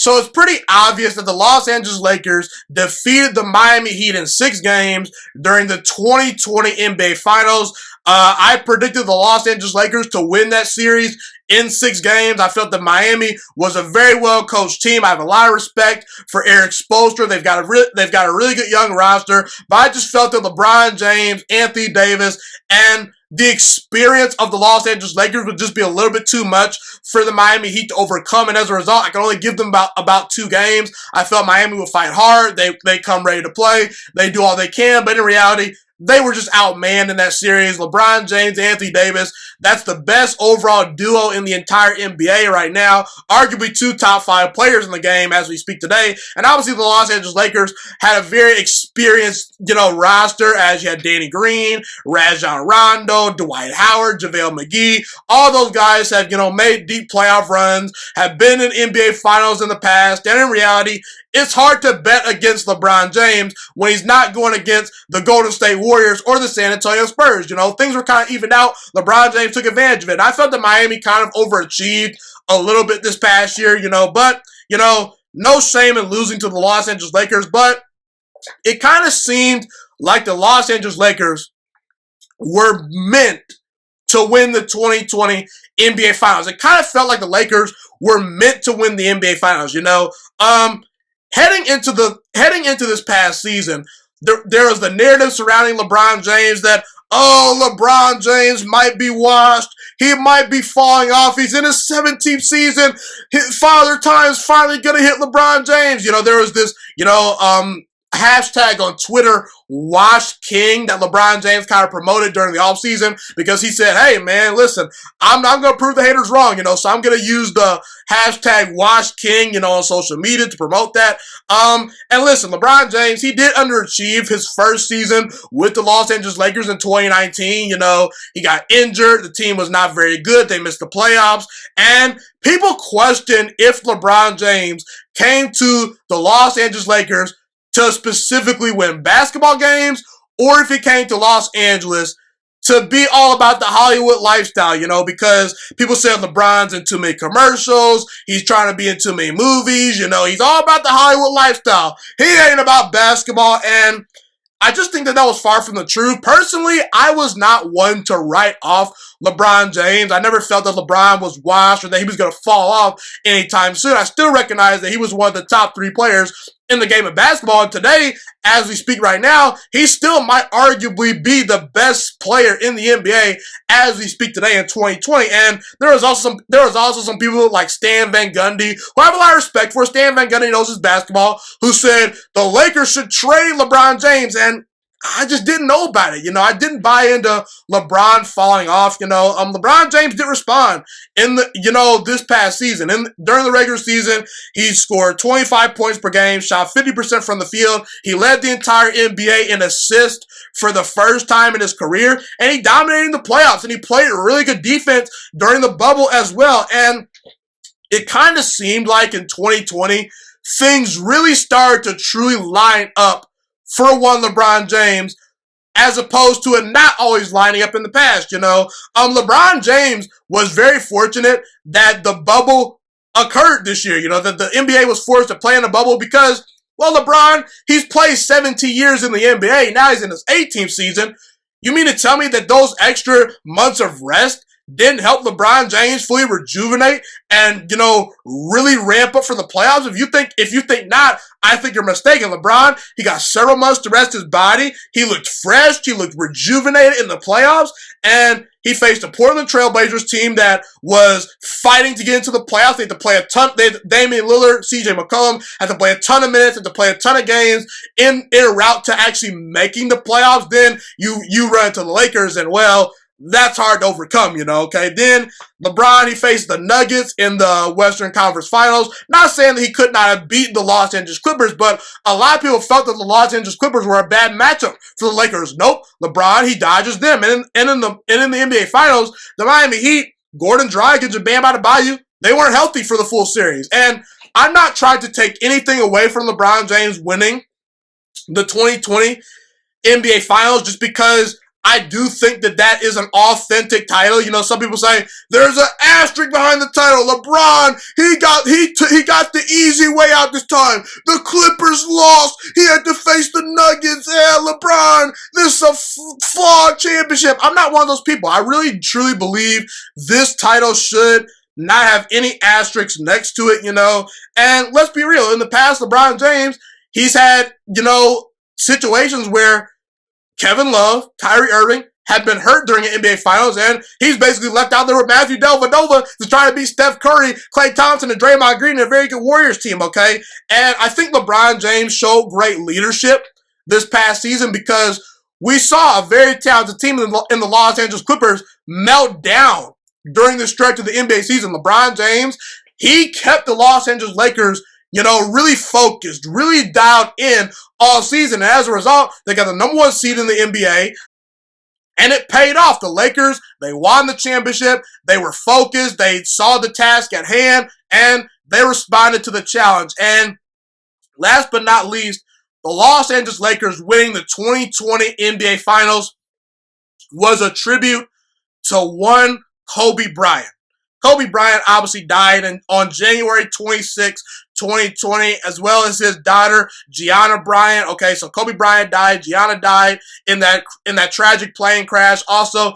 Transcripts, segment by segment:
So it's pretty obvious that the Los Angeles Lakers defeated the Miami Heat in 6 games during the 2020 NBA Finals. I predicted the Los Angeles Lakers to win that series in 6 games. I felt that Miami was a very well coached team. I have a lot of respect for Eric Spoelstra. They've got a really good young roster, but I just felt that LeBron James, Anthony Davis, and the experience of the Los Angeles Lakers would just be a little bit too much for the Miami Heat to overcome, and as a result, I can only give them about 2 games. I felt Miami would fight hard. They come ready to play. They do all they can, but in reality, they were just outmanned in that series. LeBron James, Anthony Davis, that's the best overall duo in the entire NBA right now. Arguably 2 top 5 players in the game as we speak today. And obviously the Los Angeles Lakers had a very experienced, roster, as you had Danny Green, Rajon Rondo, Dwight Howard, JaVale McGee. All those guys have, made deep playoff runs, have been in NBA Finals in the past, and in reality, it's hard to bet against LeBron James when he's not going against the Golden State Warriors or the San Antonio Spurs. Things were kind of evened out. LeBron James took advantage of it. And I felt that Miami kind of overachieved a little bit this past year, but, no shame in losing to the Los Angeles Lakers, but it kind of seemed like the Los Angeles Lakers were meant to win the 2020 NBA Finals. It kind of felt like the Lakers were meant to win the NBA Finals, Heading into this past season, there was the narrative surrounding LeBron James that, LeBron James might be washed. He might be falling off. He's in his 17th season. Father Time's finally going to hit LeBron James. There was this, hashtag on Twitter, Wash King, that LeBron James kind of promoted during the offseason because he said, hey, man, listen, I'm going to prove the haters wrong, so I'm going to use the hashtag Wash King, on social media to promote that. And listen, LeBron James, he did underachieve his first season with the Los Angeles Lakers in 2019. He got injured. The team was not very good. They missed the playoffs. And people question if LeBron James came to the Los Angeles Lakers to specifically win basketball games, or if he came to Los Angeles to be all about the Hollywood lifestyle, because people say LeBron's in too many commercials, he's trying to be in too many movies, he's all about the Hollywood lifestyle. He ain't about basketball, and I just think that was far from the truth. Personally, I was not one to write off LeBron James. I never felt that LeBron was washed or that he was going to fall off anytime soon. I still recognize that he was one of the top 3 players in the game of basketball. And today, as we speak right now, he still might arguably be the best player in the NBA as we speak today in 2020. And there was also some people like Stan Van Gundy, who I have a lot of respect for. Stan Van Gundy knows his basketball, who said the Lakers should trade LeBron James. And I just didn't know about it. I didn't buy into LeBron falling off. LeBron James did respond in the, this past season. During the regular season, he scored 25 points per game, shot 50% from the field. He led the entire NBA in assists for the first time in his career, and he dominated the playoffs, and he played really good defense during the bubble as well. And it kind of seemed like in 2020, things really started to truly line up for one LeBron James, as opposed to it not always lining up in the past, LeBron James was very fortunate that the bubble occurred this year, that the NBA was forced to play in the bubble because, LeBron, he's played 17 years in the NBA. Now he's in his 18th season. You mean to tell me that those extra months of rest didn't help LeBron James fully rejuvenate and, really ramp up for the playoffs? If you think not, I think you're mistaken. LeBron, he got several months to rest his body. He looked fresh. He looked rejuvenated in the playoffs. And he faced a Portland Trailblazers team that was fighting to get into the playoffs. They had to play a ton. Damian Lillard, CJ McCollum had to play a ton of minutes, had to play a ton of games in a route to actually making the playoffs. Then you run into the Lakers and, that's hard to overcome, okay? Then LeBron, he faced the Nuggets in the Western Conference Finals. Not saying that he could not have beaten the Los Angeles Clippers, but a lot of people felt that the Los Angeles Clippers were a bad matchup for the Lakers. Nope. LeBron, he dodges them. And in the NBA Finals, the Miami Heat, Gordon Dragic and Bam Adebayo, they weren't healthy for the full series. And I'm not trying to take anything away from LeBron James winning the 2020 NBA Finals just because I do think that is an authentic title. You know, some people say there's an asterisk behind the title. LeBron, he got the easy way out this time. The Clippers lost. He had to face the Nuggets. Yeah, LeBron, this is a flawed championship. I'm not one of those people. I really truly believe this title should not have any asterisks next to it, you know. And let's be real. In the past, LeBron James, he's had, you know, situations where Kevin Love, Kyrie Irving had been hurt during the NBA Finals, and he's basically left out there with Matthew Dellavedova to try to beat Steph Curry, Klay Thompson, and Draymond Green in a very good Warriors team, okay? And I think LeBron James showed great leadership this past season because we saw a very talented team in the Los Angeles Clippers melt down during the stretch of the NBA season. LeBron James, he kept the Los Angeles Lakers, you know, really focused, really dialed in all season. And as a result, they got the number 1 seed in the NBA, and it paid off. The Lakers, they won the championship. They were focused. They saw the task at hand, and they responded to the challenge. And last but not least, the Los Angeles Lakers winning the 2020 NBA Finals was a tribute to one Kobe Bryant. Kobe Bryant obviously died on January 26, 2020, as well as his daughter, Gianna Bryant. Okay, so Kobe Bryant died. Gianna died in that tragic plane crash. Also,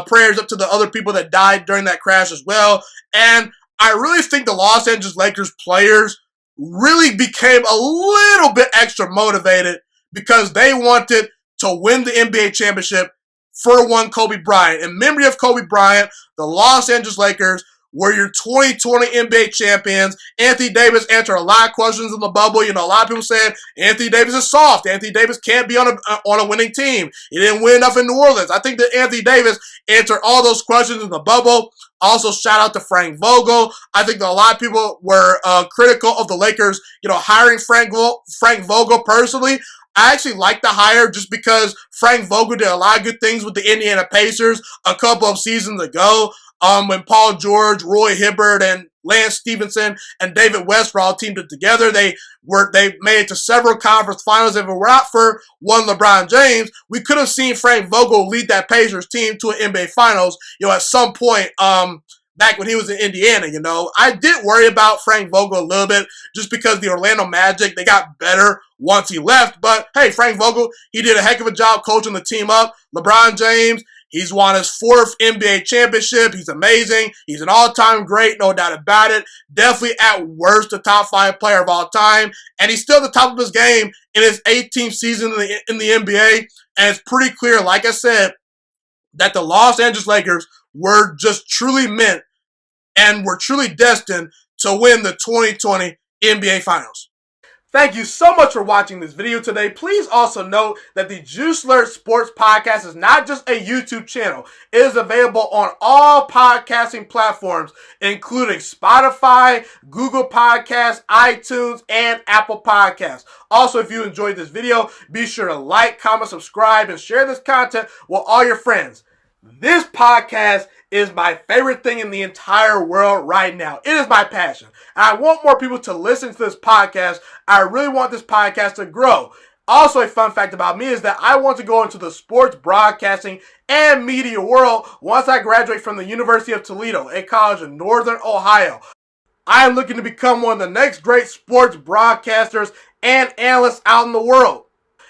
prayers up to the other people that died during that crash as well. And I really think the Los Angeles Lakers players really became a little bit extra motivated because they wanted to win the NBA championship for one Kobe Bryant. In memory of Kobe Bryant, the Los Angeles Lakers were your 2020 NBA champions. Anthony Davis answered a lot of questions in the bubble. You know, a lot of people said Anthony Davis is soft. Anthony Davis can't be on a winning team. He didn't win enough in New Orleans. I think that Anthony Davis answered all those questions in the bubble. Also, shout out to Frank Vogel. I think that a lot of people were critical of the Lakers, you know, hiring Frank Vogel personally. I actually like the hire just because Frank Vogel did a lot of good things with the Indiana Pacers a couple of seasons ago. When Paul George, Roy Hibbert, and Lance Stevenson and David West were all teamed together, they made it to several conference finals. If it were not for one LeBron James, we could have seen Frank Vogel lead that Pacers team to an NBA Finals, you know, at some point, back when he was in Indiana, you know. I did worry about Frank Vogel a little bit just because the Orlando Magic, they got better once he left. But, hey, Frank Vogel, he did a heck of a job coaching the team up. LeBron James, he's won his 4th NBA championship. He's amazing. He's an all-time great, no doubt about it. Definitely at worst the top 5 player of all time. And he's still at the top of his game in his 18th season in the NBA. And it's pretty clear, like I said, that the Los Angeles Lakers were just truly meant and were truly destined to win the 2020 NBA Finals. Thank you so much for watching this video today. Please also note that the Juice Alert Sports Podcast is not just a YouTube channel. It is available on all podcasting platforms, including Spotify, Google Podcasts, iTunes, and Apple Podcasts. Also, if you enjoyed this video, be sure to like, comment, subscribe, and share this content with all your friends. This podcast is my favorite thing in the entire world right now. It is my passion. And I want more people to listen to this podcast. I really want this podcast to grow. Also, a fun fact about me is that I want to go into the sports broadcasting and media world once I graduate from the University of Toledo, a college in Northern Ohio. I am looking to become one of the next great sports broadcasters and analysts out in the world.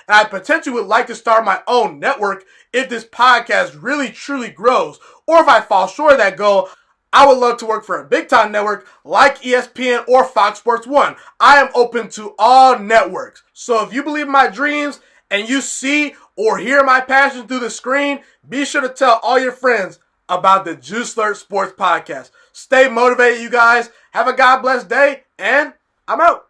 And I potentially would like to start my own network if this podcast really truly grows. Or if I fall short of that goal, I would love to work for a big-time network like ESPN or Fox Sports 1. I am open to all networks. So if you believe in my dreams and you see or hear my passion through the screen, be sure to tell all your friends about the Juice Alert Sports Podcast. Stay motivated, you guys. Have a God bless day, and I'm out.